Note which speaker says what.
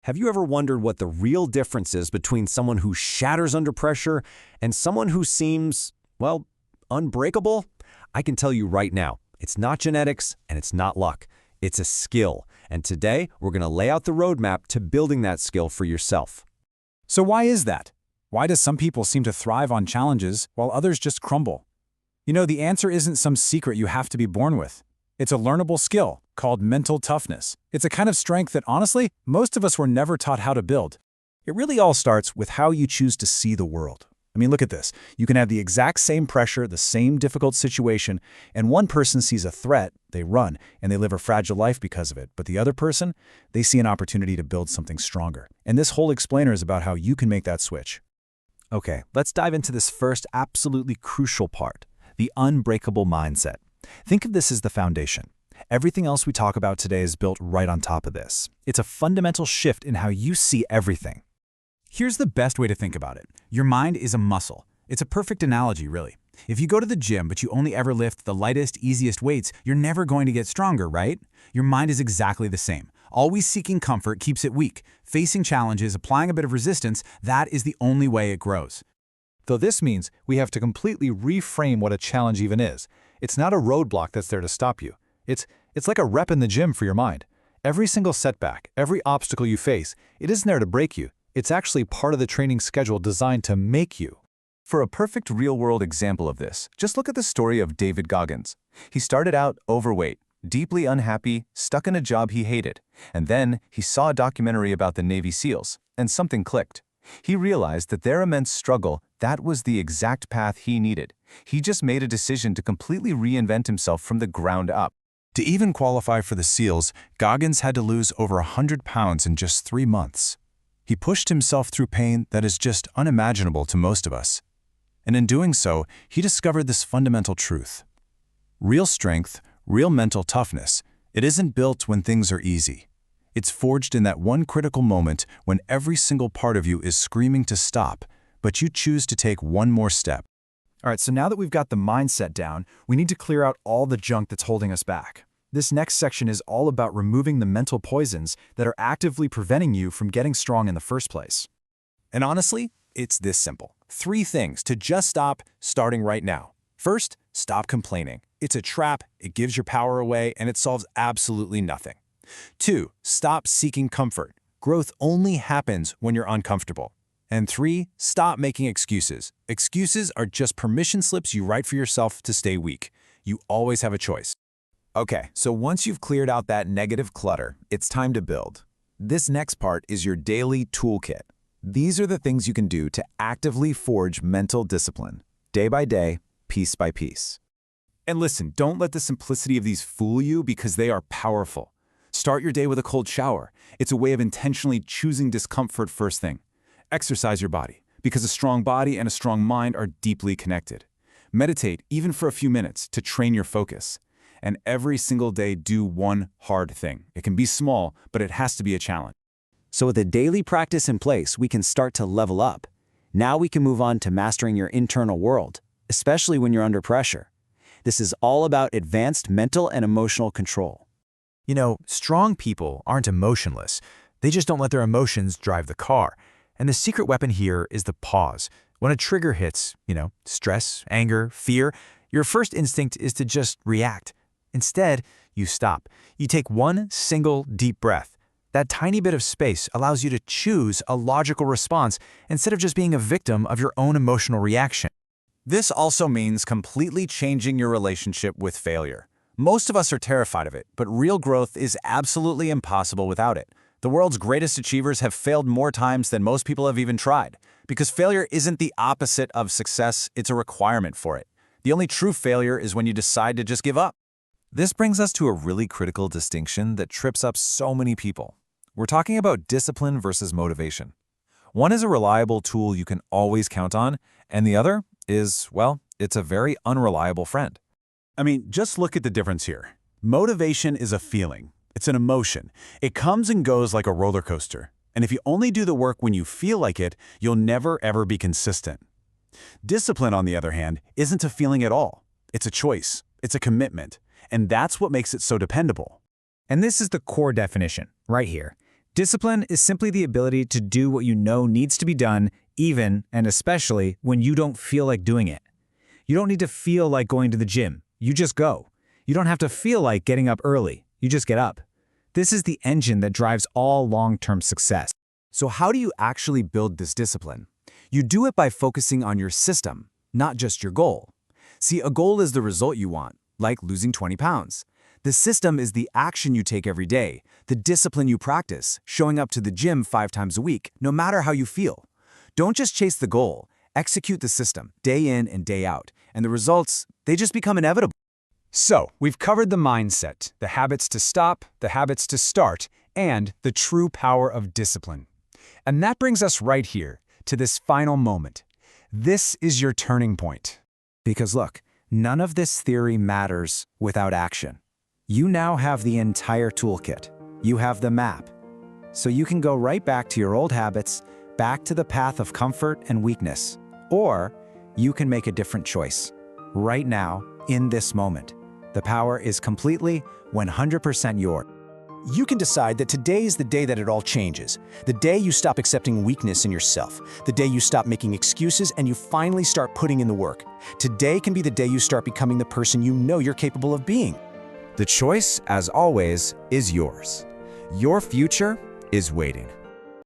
Speaker 1: Have you ever wondered what the real difference is between someone who shatters under pressure and someone who seems, well, unbreakable? I can tell you right now, it's not genetics and it's not luck. It's a skill. And today, we're going to lay out the roadmap to building that skill for yourself.
Speaker 2: So why is that? Why do some people seem to thrive on challenges while others just crumble? The answer isn't some secret you have to be born with. It's a learnable skill called mental toughness. It's a kind of strength that, honestly, most of us were never taught how to build. It really all starts with how you choose to see the world. Look at this. You can have the exact same pressure, the same difficult situation, and one person sees a threat, they run, and they live a fragile life because of it. But the other person, they see an opportunity to build something stronger. And this whole explainer is about how you can make that switch.
Speaker 3: Okay, let's dive into this first absolutely crucial part, the unbreakable mindset. Think of this as the foundation. Everything else we talk about today is built right on top of this. It's a fundamental shift in how you see everything.
Speaker 2: Here's the best way to think about it. Your mind is a muscle. It's a perfect analogy, really. If you go to the gym but you only ever lift the lightest, easiest weights, you're never going to get stronger, right? Your mind is exactly the same. Always seeking comfort keeps it weak. Facing challenges, applying a bit of resistance, that is the only way it grows.
Speaker 4: Though this means we have to completely reframe what a challenge even is. It's not a roadblock that's there to stop you. It's like a rep in the gym for your mind. Every single setback, every obstacle you face, it isn't there to break you. It's actually part of the training schedule designed to make you.
Speaker 3: For a perfect real-world example of this, just look at the story of David Goggins. He started out overweight, deeply unhappy, stuck in a job he hated. And then he saw a documentary about the Navy SEALs, and something clicked. He realized that their immense struggle, that was the exact path he needed. He just made a decision to completely reinvent himself from the ground up. To even qualify for the SEALs, Goggins had to lose over 100 pounds in just 3 months. He pushed himself through pain that is just unimaginable to most of us. And in doing so, he discovered this fundamental truth. Real strength, real mental toughness, it isn't built when things are easy. It's forged in that one critical moment when every single part of you is screaming to stop, but you choose to take one more step.
Speaker 2: All right, so now that we've got the mindset down, we need to clear out all the junk that's holding us back. This next section is all about removing the mental poisons that are actively preventing you from getting strong in the first place.
Speaker 3: And honestly, it's this simple. 3 things to just stop starting right now. First, stop complaining. It's a trap, it gives your power away, and it solves absolutely nothing. 2, stop seeking comfort. Growth only happens when you're uncomfortable. And 3, stop making excuses. Excuses are just permission slips you write for yourself to stay weak. You always have a choice. Okay, so once you've cleared out that negative clutter, it's time to build. This next part is your daily toolkit. These are the things you can do to actively forge mental discipline, day by day, piece by piece. And listen, don't let the simplicity of these fool you because they are powerful. Start your day with a cold shower. It's a way of intentionally choosing discomfort first thing. Exercise your body, because a strong body and a strong mind are deeply connected. Meditate, even for a few minutes, to train your focus. And every single day, do one hard thing. It can be small, but it has to be a challenge.
Speaker 1: So with a daily practice in place, we can start to level up. Now we can move on to mastering your internal world, especially when you're under pressure. This is all about advanced mental and emotional control.
Speaker 3: Strong people aren't emotionless. They just don't let their emotions drive the car. And the secret weapon here is the pause. When a trigger hits, stress, anger, fear, your first instinct is to just react. Instead, you stop. You take one single deep breath. That tiny bit of space allows you to choose a logical response instead of just being a victim of your own emotional reaction. This also means completely changing your relationship with failure. Most of us are terrified of it, but real growth is absolutely impossible without it. The world's greatest achievers have failed more times than most people have even tried, because failure isn't the opposite of success, it's a requirement for it. The only true failure is when you decide to just give up. This brings us to a really critical distinction that trips up so many people. We're talking about discipline versus motivation. One is a reliable tool you can always count on, and the other is, well, it's a very unreliable friend.
Speaker 2: Just look at the difference here. Motivation is a feeling. It's an emotion. It comes and goes like a roller coaster. And if you only do the work when you feel like it, you'll never ever be consistent. Discipline, on the other hand, isn't a feeling at all. It's a choice. It's a commitment. And that's what makes it so dependable.
Speaker 5: And this is the core definition, right here.
Speaker 2: Discipline is simply the ability to do what you know needs to be done, even and especially when you don't feel like doing it. You don't need to feel like going to the gym. You just go. You don't have to feel like getting up early. You just get up. This is the engine that drives all long-term success.
Speaker 3: So how do you actually build this discipline? You do it by focusing on your system, not just your goal. See, a goal is the result you want, like losing 20 pounds. The system is the action you take every day, the discipline you practice, showing up to the gym 5 times a week, no matter how you feel. Don't just chase the goal, execute the system, day in and day out, and the results, they just become inevitable.
Speaker 2: So, we've covered the mindset, the habits to stop, the habits to start, and the true power of discipline. And that brings us right here to this final moment. This is your turning point.
Speaker 1: Because look, none of this theory matters without action. You now have the entire toolkit. You have the map. So you can go right back to your old habits, back to the path of comfort and weakness. Or you can make a different choice. Right now, in this moment. The power is completely, 100% yours.
Speaker 5: You can decide that today is the day that it all changes. The day you stop accepting weakness in yourself. The day you stop making excuses and you finally start putting in the work. Today can be the day you start becoming the person you know you're capable of being.
Speaker 1: The choice, as always, is yours. Your future is waiting.